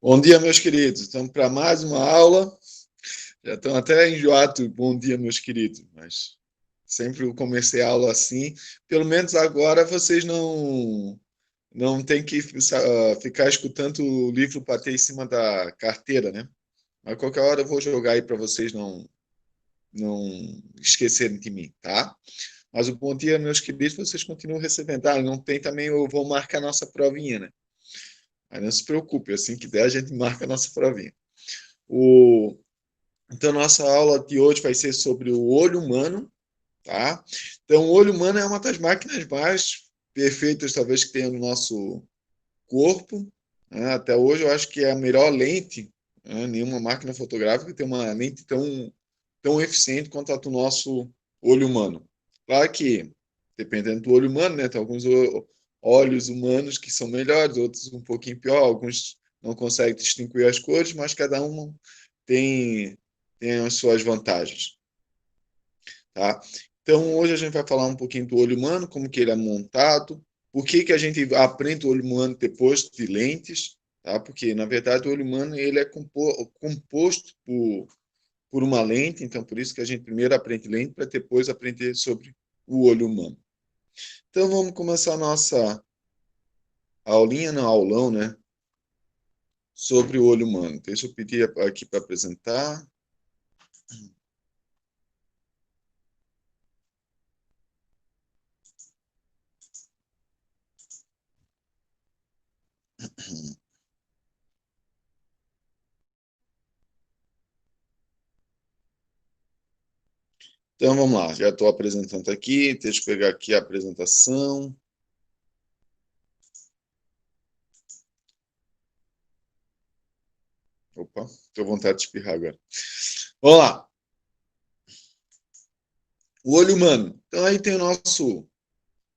Bom dia, meus queridos. Estamos para mais uma aula. Já estão até enjoados. Bom dia, meus queridos. Mas sempre eu comecei a aula assim. Pelo menos agora vocês não têm que ficar escutando o livro bater em cima da carteira, né? Mas qualquer hora eu vou jogar aí para vocês não esquecerem de mim, tá? Mas o bom dia, meus queridos, vocês continuam recebendo. Ah, não tem também, eu vou marcar nossa provinha, né? Mas não se preocupe, assim que der, a gente marca a nossa provinha. Então, nossa aula de hoje vai ser sobre o olho humano, tá? Então, o olho humano é uma das máquinas mais perfeitas, talvez, que tenha no nosso corpo, né? Até hoje, eu acho que é a melhor lente, né? Nenhuma máquina fotográfica tem uma lente tão eficiente quanto a do nosso olho humano. Claro que, dependendo do olho humano, né? Tem alguns olhos humanos que são melhores, outros um pouquinho pior, alguns não conseguem distinguir as cores, mas cada um tem, tem as suas vantagens, tá? Então, hoje a gente vai falar um pouquinho do olho humano, como que ele é montado, por que a gente aprende o olho humano depois de lentes, tá? Porque, na verdade, o olho humano ele é composto por uma lente, então por isso que a gente primeiro aprende lente para depois aprender sobre o olho humano. Então, vamos começar a nossa aulinha, não, aulão, né? Sobre o olho humano. Deixa eu pedir aqui para apresentar. Então, vamos lá. Já estou apresentando aqui. Deixa eu pegar aqui a apresentação. Opa, estou com vontade de espirrar agora. Vamos lá. O olho humano. Então, aí tem o nosso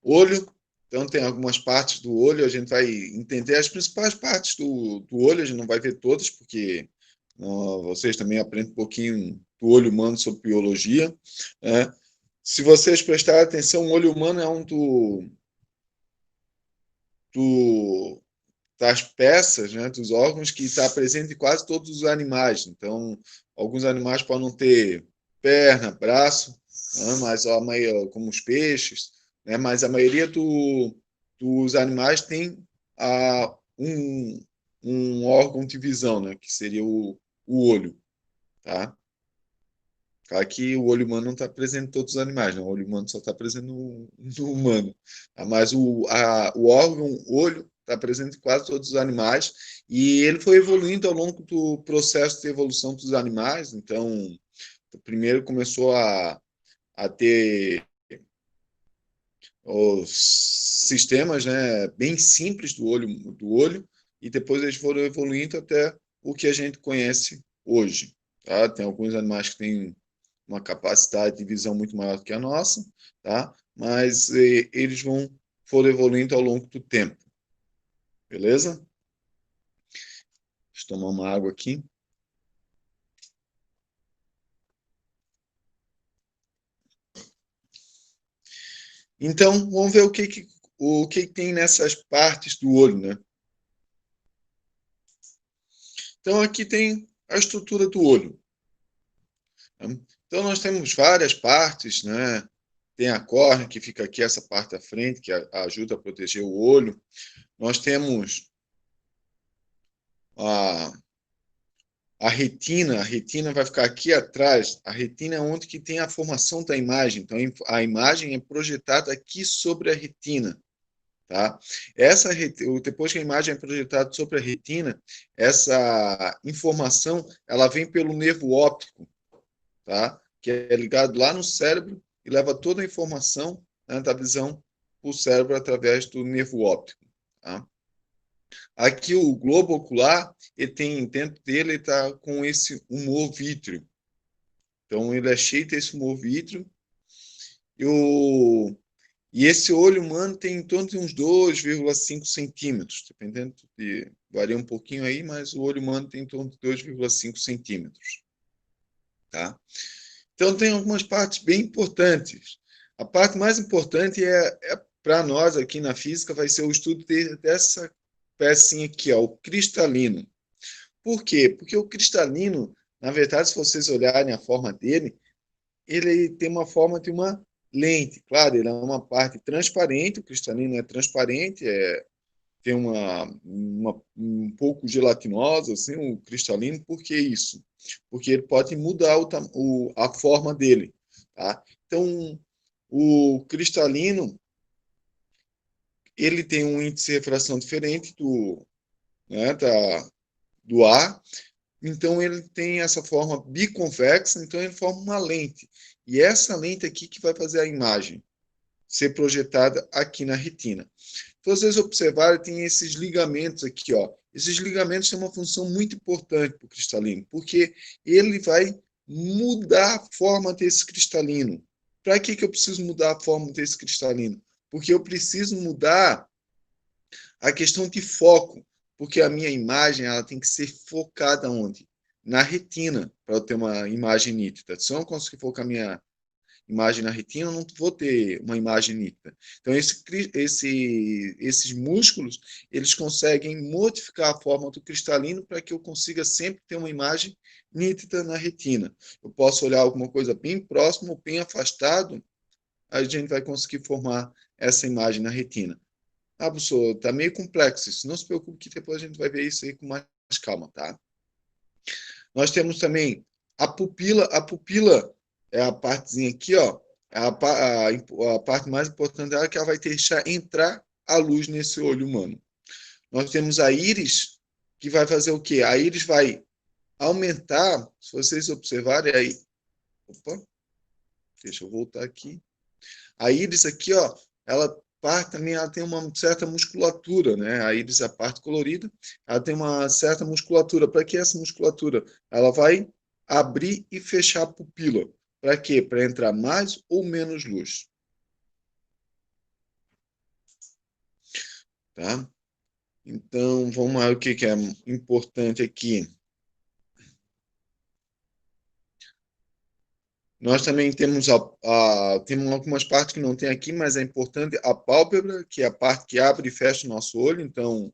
olho. Então, tem algumas partes do olho. A gente vai entender as principais partes do olho. A gente não vai ver todas, porque vocês também aprendem um pouquinho do olho humano sobre biologia, né? Se vocês prestarem atenção, o olho humano é do das peças, né, dos órgãos que está presente em quase todos os animais. Então, alguns animais podem não ter perna, braço, né, mas a maioria, como os peixes, né, mas a maioria dos animais tem um, um órgão de visão, né, que seria o olho, tá? Claro que o olho humano não está presente em todos os animais, né? O olho humano só está presente no humano. Tá? Mas o órgão olho está presente em quase todos os animais e ele foi evoluindo ao longo do processo de evolução dos animais. Então, primeiro começou a ter os sistemas, né, bem simples do olho e depois eles foram evoluindo até o que a gente conhece hoje. Tá? Tem alguns animais que têm uma capacidade de visão muito maior do que a nossa, tá? Mas eles foram evoluindo ao longo do tempo, beleza? Deixa eu tomar uma água aqui. Então, vamos ver o que tem nessas partes do olho, né? Então, aqui tem a estrutura do olho. Então, nós temos várias partes, né? Tem a córnea, que fica aqui, essa parte da frente, que ajuda a proteger o olho. Nós temos a, a retina vai ficar aqui atrás. A retina é onde que tem a formação da imagem. Então, a imagem é projetada aqui sobre a retina, tá? Depois que a imagem é projetada sobre a retina, essa informação ela vem pelo nervo óptico, tá? Que é ligado lá no cérebro e leva toda a informação, né, da visão para o cérebro através do nervo óptico, tá? Aqui o globo ocular, ele tem dentro dele, ele está com esse humor vítreo. Então ele é cheio desse humor vítreo. E, e esse olho humano tem em torno de uns 2,5 centímetros, dependendo varia um pouquinho aí, mas o olho humano tem em torno de 2,5 centímetros. Tá? Então tem algumas partes bem importantes. A parte mais importante para nós aqui na física vai ser o estudo dessa pecinha aqui, ó, o cristalino. Por quê? Porque o cristalino, na verdade, se vocês olharem a forma dele, ele tem uma forma de uma lente. Claro, ele é uma parte transparente, o cristalino é transparente, tem um pouco gelatinosa, assim, o cristalino. Por que isso? Porque ele pode mudar a forma dele. Tá? Então, o cristalino, ele tem um índice de refração diferente né, do ar, então ele tem essa forma biconvexa, então ele forma uma lente. E essa lente aqui que vai fazer a imagem ser projetada aqui na retina. Então, vocês observarem, tem esses ligamentos aqui, ó. Esses ligamentos têm uma função muito importante para o cristalino, porque ele vai mudar a forma desse cristalino. Para que eu preciso mudar a forma desse cristalino? Porque eu preciso mudar a questão de foco, porque a minha imagem ela tem que ser focada onde? Na retina, para eu ter uma imagem nítida. Se eu não conseguir focar minha imagem na retina, eu não vou ter uma imagem nítida. Então, esses músculos, eles conseguem modificar a forma do cristalino para que eu consiga sempre ter uma imagem nítida na retina. Eu posso olhar alguma coisa bem próximo ou bem afastado, a gente vai conseguir formar essa imagem na retina. Ah, professor, tá meio complexo isso. Não se preocupe que depois a gente vai ver isso aí com mais calma, tá? Nós temos também a pupila. A pupila é a partezinha aqui, ó. A parte mais importante dela é que ela vai deixar entrar a luz nesse olho humano. Nós temos a íris, que vai fazer o quê? A íris vai aumentar, se vocês observarem aí. Opa, deixa eu voltar aqui. A íris aqui, ó, ela parte também, ela tem uma certa musculatura, né? A íris, a parte colorida, ela tem uma certa musculatura. Para que essa musculatura? Ela vai abrir e fechar a pupila. Para quê? Para entrar mais ou menos luz. Tá? Então, vamos lá, o que é importante aqui. Nós também temos algumas partes que não tem aqui, mas é importante a pálpebra, que é a parte que abre e fecha o nosso olho. Então,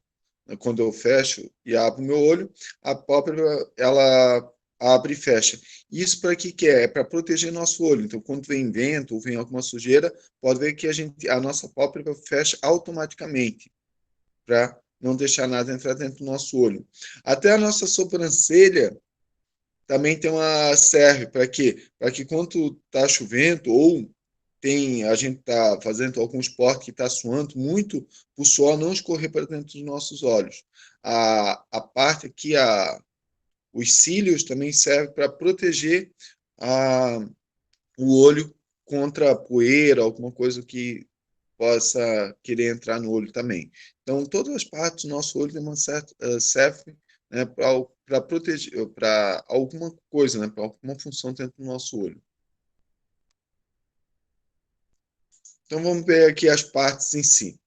quando eu fecho e abro o meu olho, a pálpebra ela abre e fecha. Isso para que é? É para proteger nosso olho. Então, quando vem vento ou vem alguma sujeira, pode ver que a nossa pálpebra fecha automaticamente, para não deixar nada entrar dentro do nosso olho. Até a nossa sobrancelha também tem uma serve para quê? Para que quando está chovendo ou a gente está fazendo algum esporte que está suando muito, o suor não escorrer para dentro dos nossos olhos. A parte aqui, os cílios também servem para proteger o olho contra a poeira, alguma coisa que possa querer entrar no olho também. Então, todas as partes do nosso olho servem, né, para proteger, para alguma coisa, né, para alguma função dentro do nosso olho. Então, vamos ver aqui as partes em si.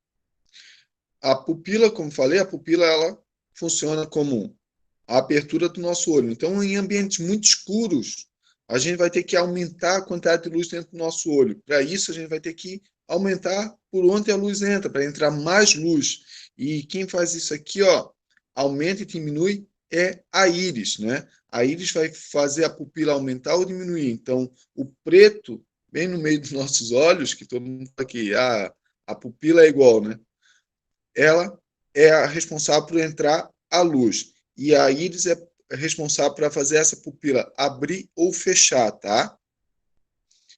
A pupila, como falei, a pupila ela funciona como a abertura do nosso olho. Então, em ambientes muito escuros, a gente vai ter que aumentar a quantidade de luz dentro do nosso olho. Para isso, a gente vai ter que aumentar por onde a luz entra, para entrar mais luz. E quem faz isso aqui, ó, aumenta e diminui, é a íris, né? A íris vai fazer a pupila aumentar ou diminuir. Então, o preto, bem no meio dos nossos olhos, que todo mundo fala que a pupila é igual, né? Ela é a responsável por entrar a luz. E a íris é responsável para fazer essa pupila abrir ou fechar, tá?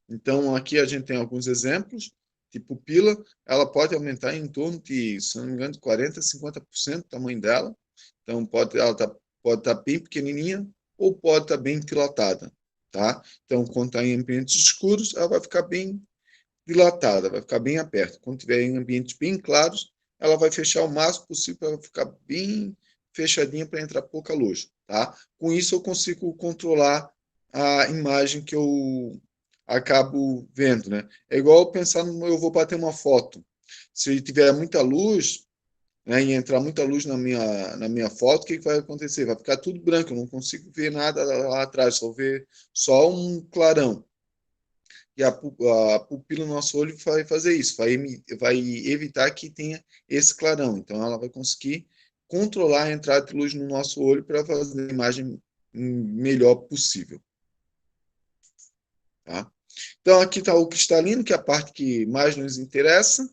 Então, aqui a gente tem alguns exemplos de pupila. Ela pode aumentar em torno de, se não me engano, de 40% a 50% do tamanho dela. Então, pode estar bem pequenininha ou pode estar bem dilatada, tá? Então, quando está em ambientes escuros, ela vai ficar bem dilatada, vai ficar bem aberta. Quando tiver em ambientes bem claros, ela vai fechar o máximo possível para ficar bem fechadinha para entrar pouca luz, tá? Com isso eu consigo controlar a imagem que eu acabo vendo, né? É igual pensar eu vou bater uma foto. Se tiver muita luz, né, e entrar muita luz na minha foto, o que vai acontecer? Vai ficar tudo branco, eu não consigo ver nada lá atrás, só ver só um clarão. E a pupila no nosso olho vai fazer isso, vai evitar que tenha esse clarão. Então, ela vai conseguir controlar a entrada de luz no nosso olho para fazer a imagem melhor possível. Tá? Então, aqui está o cristalino, que é a parte que mais nos interessa,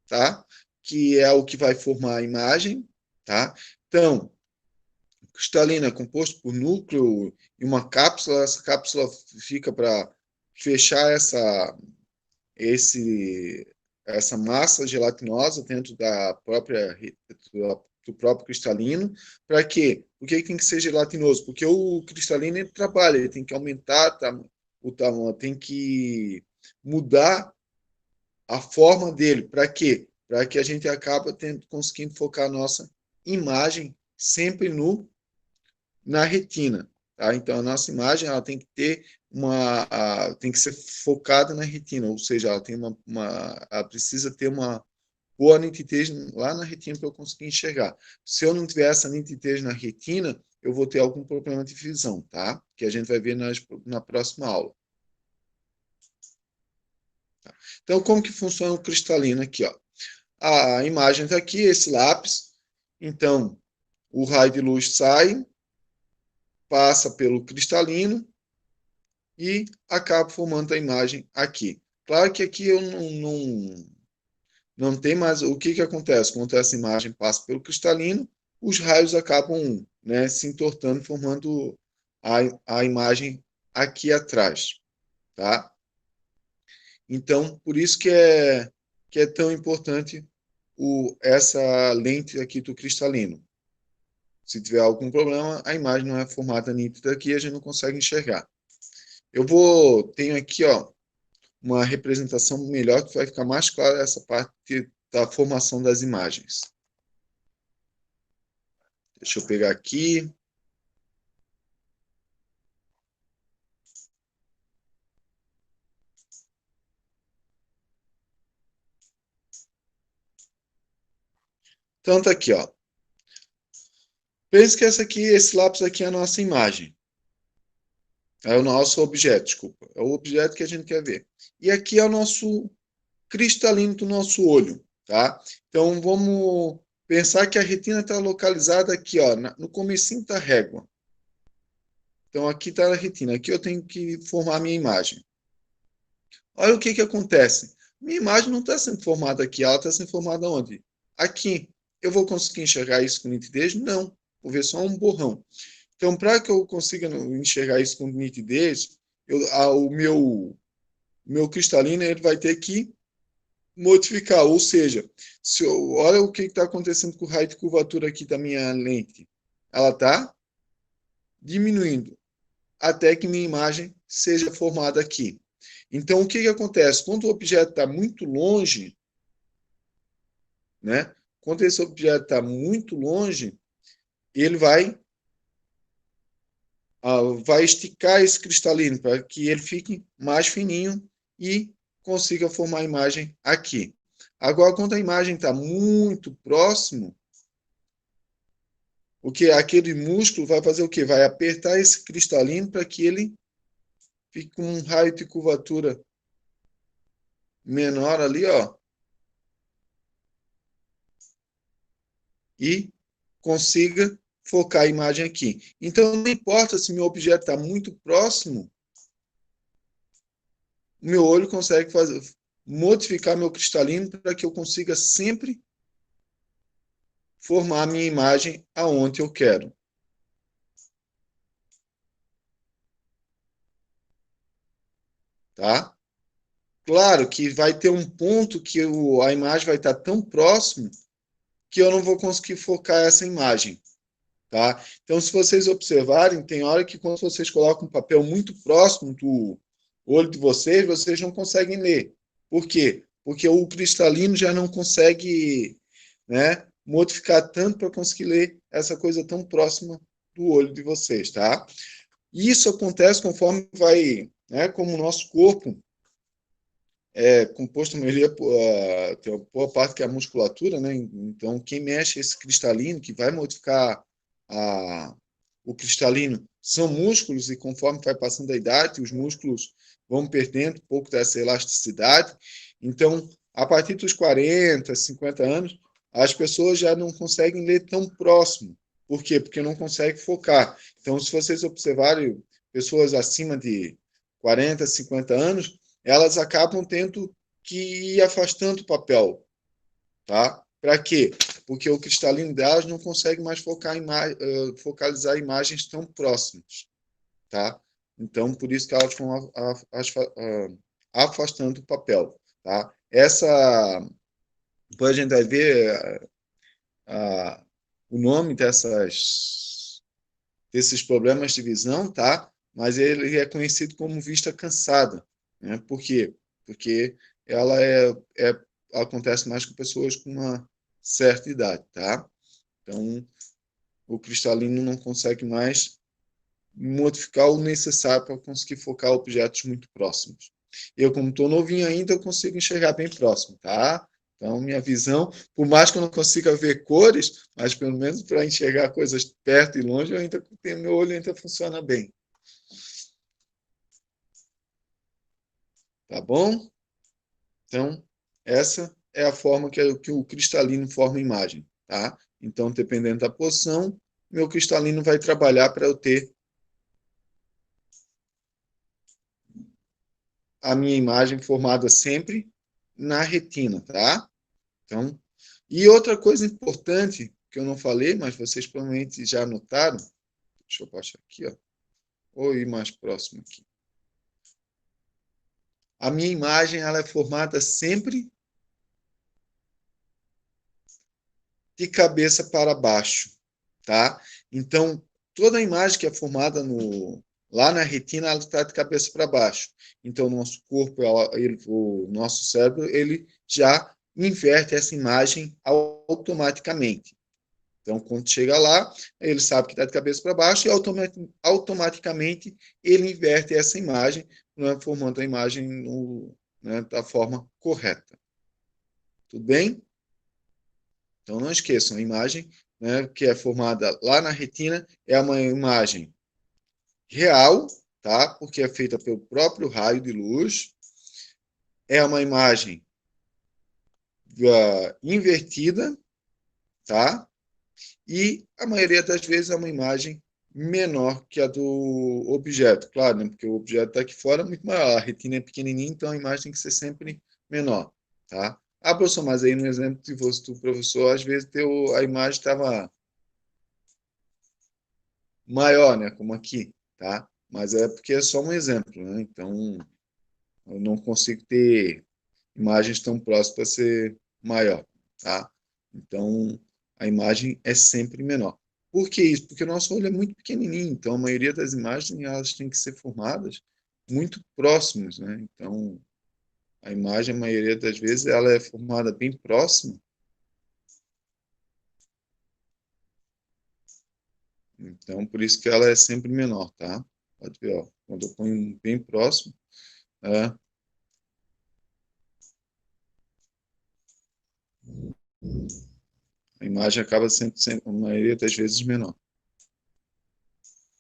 tá? Que é o que vai formar a imagem. Tá? Então, o cristalino é composto por núcleo e uma cápsula. Essa cápsula fica para fechar essa massa gelatinosa dentro do próprio cristalino. Para quê? Por que tem que ser gelatinoso? Porque o cristalino ele trabalha, ele tem que aumentar o tamanho, tem que mudar a forma dele. Para quê? Para que a gente acabe conseguindo focar a nossa imagem sempre na retina. Tá? Então, a nossa imagem ela tem que ter tem que ser focada na retina, ou seja, ela tem ela precisa ter uma boa nitidez lá na retina para eu conseguir enxergar. Se eu não tiver essa nitidez na retina, eu vou ter algum problema de visão, tá? Que a gente vai ver na próxima aula. Então, como que funciona o cristalino aqui, ó? A imagem está aqui, esse lápis. Então, o raio de luz sai, passa pelo cristalino e acaba formando a imagem aqui. Claro que aqui eu não tem mais. O que acontece? Quando essa imagem passa pelo cristalino, os raios acabam, né, se entortando, formando a imagem aqui atrás. Tá? Então, por isso que é tão importante essa lente aqui do cristalino. Se tiver algum problema, a imagem não é formada nítida aqui e a gente não consegue enxergar. Tenho aqui, ó, uma representação melhor que vai ficar mais clara essa parte da formação das imagens. Deixa eu pegar aqui. Então tá aqui, ó. Pense que esse lápis aqui é a nossa imagem. É o nosso objeto, desculpa. É o objeto que a gente quer ver. E aqui é o nosso cristalino do nosso olho, tá? Então vamos pensar que a retina está localizada aqui, ó, no comecinho da régua. Então aqui está a retina. Aqui eu tenho que formar a minha imagem. Olha o que acontece. Minha imagem não está sendo formada aqui, ela está sendo formada onde? Aqui. Eu vou conseguir enxergar isso com nitidez? Não. Vou ver só um borrão. Então, para que eu consiga enxergar isso com nitidez, o meu cristalino ele vai ter que modificar. Ou seja, olha o que está acontecendo com o raio de curvatura aqui da minha lente. Ela está diminuindo até que minha imagem seja formada aqui. Então, o que acontece? Quando o objeto está muito longe, né? Quando esse objeto está muito longe, ele vai esticar esse cristalino para que ele fique mais fininho e consiga formar a imagem aqui. Agora, quando a imagem está muito próximo, aquele músculo vai fazer o quê? Vai apertar esse cristalino para que ele fique com um raio de curvatura menor ali, ó, e consiga focar a imagem aqui. Então, não importa se meu objeto está muito próximo, meu olho consegue modificar meu cristalino para que eu consiga sempre formar a minha imagem aonde eu quero. Tá? Claro que vai ter um ponto que a imagem vai estar tão próximo que eu não vou conseguir focar essa imagem. Tá? Então, se vocês observarem, tem hora que quando vocês colocam um papel muito próximo do olho de vocês não conseguem ler. Por quê? Porque o cristalino já não consegue, né, modificar tanto para conseguir ler essa coisa tão próxima do olho de vocês, tá? Isso acontece conforme vai, né, como o nosso corpo é composto, tem uma boa parte que é a musculatura, né? Então, quem mexe esse cristalino, que vai modificar o cristalino, são músculos, e conforme vai passando a idade, os músculos vão perdendo um pouco dessa elasticidade. Então, a partir dos 40, 50 anos, as pessoas já não conseguem ler tão próximo. Por quê? Porque não conseguem focar. Então, se vocês observarem pessoas acima de 40, 50 anos, elas acabam tendo que ir afastando o papel. Tá? Para quê? Porque o cristalino delas não consegue mais focalizar imagens tão próximas. Tá? Então, por isso que elas vão afastando o papel. Tá? Depois a gente vai ver o nome desses problemas de visão, tá? Mas ele é conhecido como vista cansada. Né? Por quê? Porque ela acontece mais com pessoas com uma certa idade, tá? Então, o cristalino não consegue mais modificar o necessário para conseguir focar objetos muito próximos. Eu, como estou novinho ainda, eu consigo enxergar bem próximo, tá? Então, minha visão, por mais que eu não consiga ver cores, mas pelo menos para enxergar coisas perto e longe, meu olho ainda funciona bem. Tá bom? Então, essa é a forma que o cristalino forma a imagem, tá? Então, dependendo da posição, meu cristalino vai trabalhar para eu ter a minha imagem formada sempre na retina, tá? Então, e outra coisa importante que eu não falei, mas vocês provavelmente já notaram, deixa eu baixar aqui, ó, ou ir mais próximo aqui. A minha imagem ela é formada sempre de cabeça para baixo, tá? Então, toda a imagem que é formada lá na retina, ela está de cabeça para baixo. Então, o nosso corpo, o nosso cérebro, ele já inverte essa imagem automaticamente. Então, quando chega lá, ele sabe que está de cabeça para baixo e automaticamente ele inverte essa imagem, né, formando a imagem da forma correta. Tudo bem? Então, não esqueçam, a imagem, né, que é formada lá na retina é uma imagem real, tá? Porque é feita pelo próprio raio de luz. É uma imagem invertida, tá? E a maioria das vezes é uma imagem menor que a do objeto, claro, né? Porque o objeto está aqui fora muito maior, a retina é pequenininha, então a imagem tem que ser sempre menor, tá? Ah, professor, mas aí no exemplo que você, do professor, às vezes a imagem estava maior, né? Como aqui, tá? Mas é porque é só um exemplo, né? Então, eu não consigo ter imagens tão próximas para ser maior, tá? Então, a imagem é sempre menor. Por que isso? Porque o nosso olho é muito pequenininho, então a maioria das imagens elas têm que ser formadas muito próximas, né? Então, a imagem, a maioria das vezes, ela é formada bem próxima. Então, por isso que ela é sempre menor, tá? Pode ver, ó, quando eu ponho bem próximo, a imagem acaba sendo, a maioria das vezes, menor.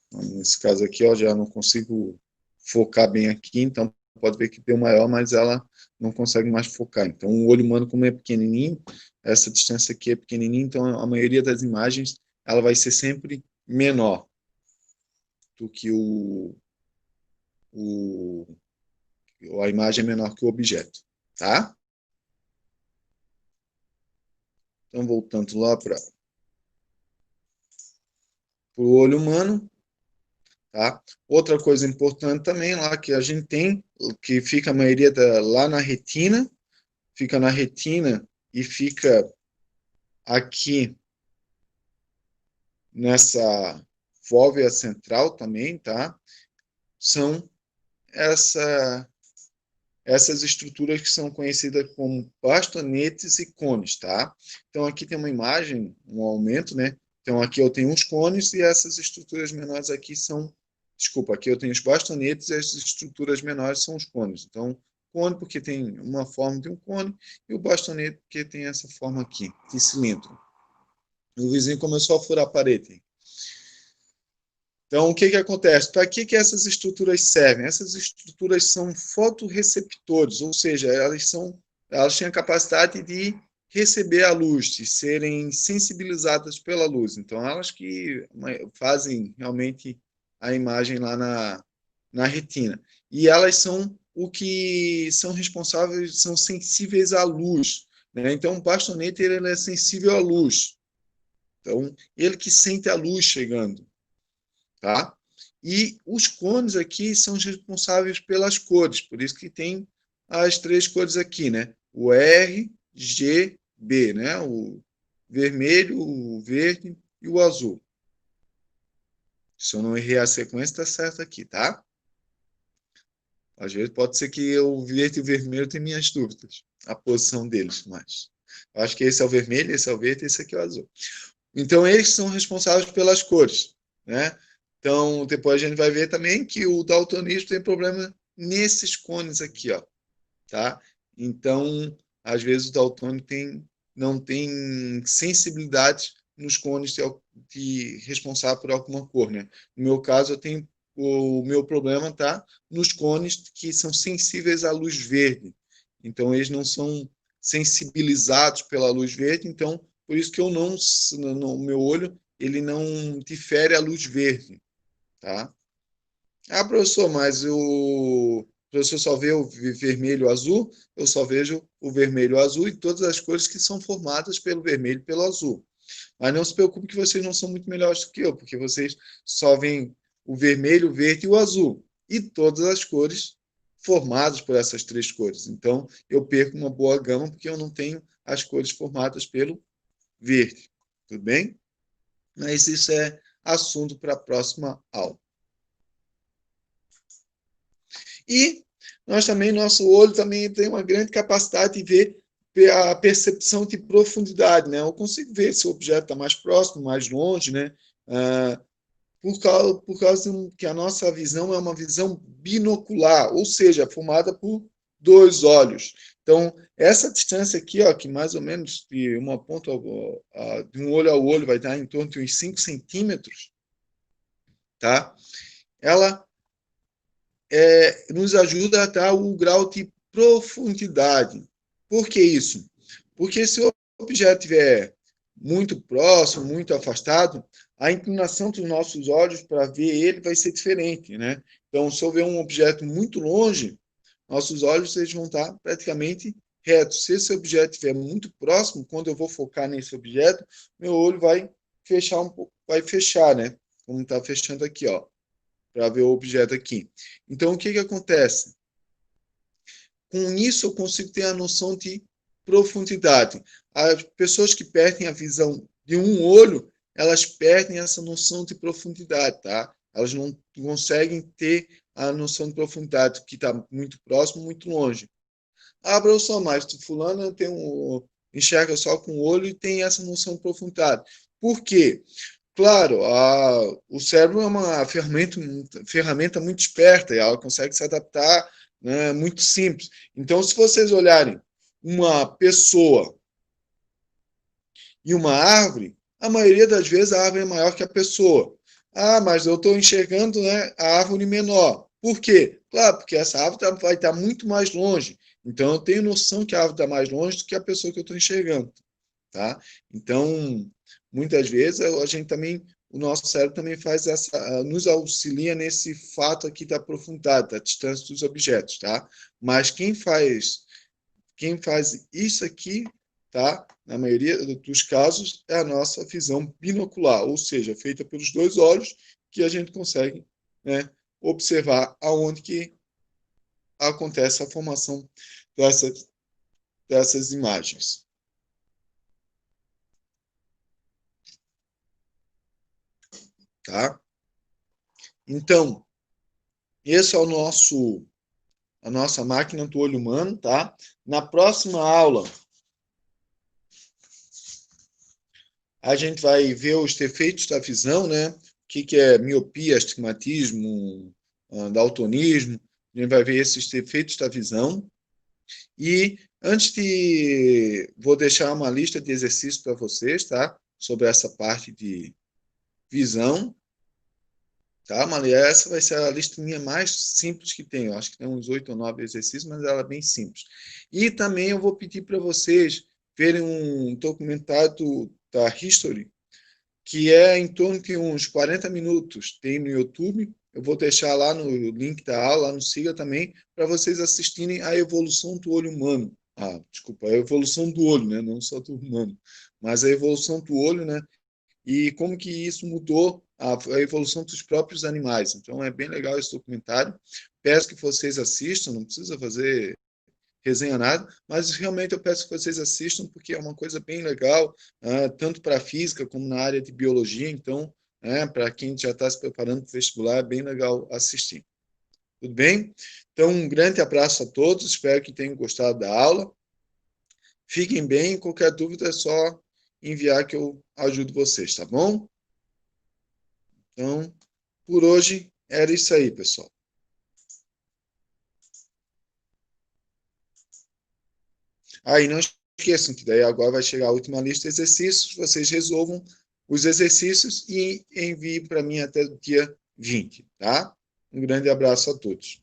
Então, nesse caso aqui, ó, já não consigo focar bem aqui, então pode ver que deu maior, mas ela não consegue mais focar. Então, o olho humano, como é pequenininho, essa distância aqui é pequenininha, então a maioria das imagens ela vai ser sempre menor do que o a imagem é menor que o objeto, tá? Então, voltando lá para o olho humano, tá? Outra coisa importante também lá que a gente tem, que fica a maioria lá na retina, fica na retina e fica aqui nessa fóvea central também, tá? São essa, essas estruturas que são conhecidas como bastonetes e cones, tá? Então aqui tem uma imagem, um aumento, né? Então aqui eu tenho os cones e essas estruturas menores aqui são, desculpa, aqui eu tenho os bastonetes e as estruturas menores são os cones. Então cone porque tem uma forma de um cone e o bastonete porque tem essa forma aqui, de cilindro. O vizinho começou a furar a parede. Então, o que acontece? Para que essas estruturas servem? Essas estruturas são fotorreceptores, ou seja, elas têm a capacidade de receber a luz e serem sensibilizadas pela luz. Então, elas que fazem realmente a imagem lá na retina. E elas são o que são responsáveis, são sensíveis à luz. Né? Então, o bastonete ele é sensível à luz. Então, ele que sente a luz chegando. Tá? E os cones aqui são responsáveis pelas cores, por isso que tem as três cores aqui, né? O R, G, B, né? O vermelho, o verde e o azul. Se eu não errei a sequência, está certo aqui, tá? Às vezes pode ser que o verde e o vermelho tenham minhas dúvidas, a posição deles, mas eu acho que esse é o vermelho, esse é o verde, esse aqui é o azul. Então, eles são responsáveis pelas cores, né? Então, depois a gente vai ver também que o daltonismo tem problema nesses cones aqui, ó, tá? Então, às vezes o daltônico não tem sensibilidade nos cones de responsável por alguma cor, né? No meu caso, eu tenho o meu problema tá nos cones que são sensíveis à luz verde. Então, eles não são sensibilizados pela luz verde, então, por isso que eu não, no meu olho, ele não difere a luz verde, tá? Ah, professor, mas o professor só vê o vermelho e o azul? Eu só vejo o vermelho e o azul e todas as cores que são formadas pelo vermelho e pelo azul. Mas não se preocupe que vocês não são muito melhores do que eu, porque vocês só veem o vermelho, o verde e o azul. E todas as cores formadas por essas três cores. Então, eu perco uma boa gama porque eu não tenho as cores formadas pelo verde. Tudo bem? Mas isso é assunto para a próxima aula. E nós também, nosso olho também tem uma grande capacidade de ver a percepção de profundidade, né? Eu consigo ver se o objeto está mais próximo, mais longe, né? Por causa que a nossa visão é uma visão binocular, ou seja, formada por dois olhos. Então, essa distância aqui, ó, que mais ou menos de uma ponta de um olho ao olho vai dar em torno de uns 5 centímetros, tá? Ela nos ajuda a dar o grau de profundidade. Por que isso? Porque se o objeto estiver muito próximo, muito afastado, a inclinação dos nossos olhos para ver ele vai ser diferente, né? Então, se eu ver um objeto muito longe, nossos olhos eles vão estar praticamente retos. Se esse objeto estiver muito próximo, quando eu vou focar nesse objeto, meu olho vai fechar um pouco, vai fechar, né? Como está fechando aqui, ó, para ver o objeto aqui. Então, o que que acontece? Com isso, eu consigo ter a noção de profundidade. As pessoas que perdem a visão de um olho, elas perdem essa noção de profundidade, tá? Elas não conseguem ter a noção de profundidade, que está muito próximo, muito longe. Ah, professor, mas fulano tem enxerga só com o olho e tem essa noção de profundidade. Por quê? Claro, o cérebro é uma ferramenta muito esperta e ela consegue se adaptar, né, muito simples. Então, se vocês olharem uma pessoa e uma árvore, a maioria das vezes a árvore é maior que a pessoa. Ah, mas eu estou enxergando, né, a árvore menor. Por quê? Claro, porque essa árvore vai estar muito mais longe. Então, eu tenho noção que a árvore está mais longe do que a pessoa que eu estou enxergando. Tá? Então, muitas vezes a gente também, o nosso cérebro também faz essa, nos auxilia nesse fato aqui da profundidade, da distância dos objetos, tá? Mas quem faz isso aqui, tá? Na maioria dos casos é a nossa visão binocular, ou seja, feita pelos dois olhos que a gente consegue, né, observar aonde que acontece a formação dessas imagens. Tá? Então, esse é a nossa máquina do olho humano, tá? Na próxima aula, a gente vai ver os defeitos da visão, né? O que é miopia, astigmatismo, daltonismo. A gente vai ver esses defeitos da visão. E antes de... Vou deixar uma lista de exercícios para vocês, tá? Sobre essa parte de visão. Tá, Maria? Essa vai ser a listinha mais simples que tem. Eu acho que tem uns 8 ou 9 exercícios, mas ela é bem simples. E também eu vou pedir para vocês verem um documentário da History, que é em torno de uns 40 minutos. Tem no YouTube. Eu vou deixar lá no link da aula, lá no Siga também, para vocês assistirem a evolução do olho humano. Desculpa, a evolução do olho, né? Não só do humano, mas a evolução do olho, né? E como que isso mudou a evolução dos próprios animais. Então, é bem legal esse documentário. Peço que vocês assistam, não precisa fazer resenha nada, mas realmente eu peço que vocês assistam, porque é uma coisa bem legal, tanto para a física como na área de biologia. Então, para quem já está se preparando para o vestibular, é bem legal assistir. Tudo bem? Então, um grande abraço a todos, espero que tenham gostado da aula. Fiquem bem, qualquer dúvida é só enviar que eu ajudo vocês, tá bom? Então, por hoje era isso aí, pessoal. E não esqueçam que daí agora vai chegar a última lista de exercícios, vocês resolvam os exercícios e enviem para mim até o dia 20, tá? Um grande abraço a todos.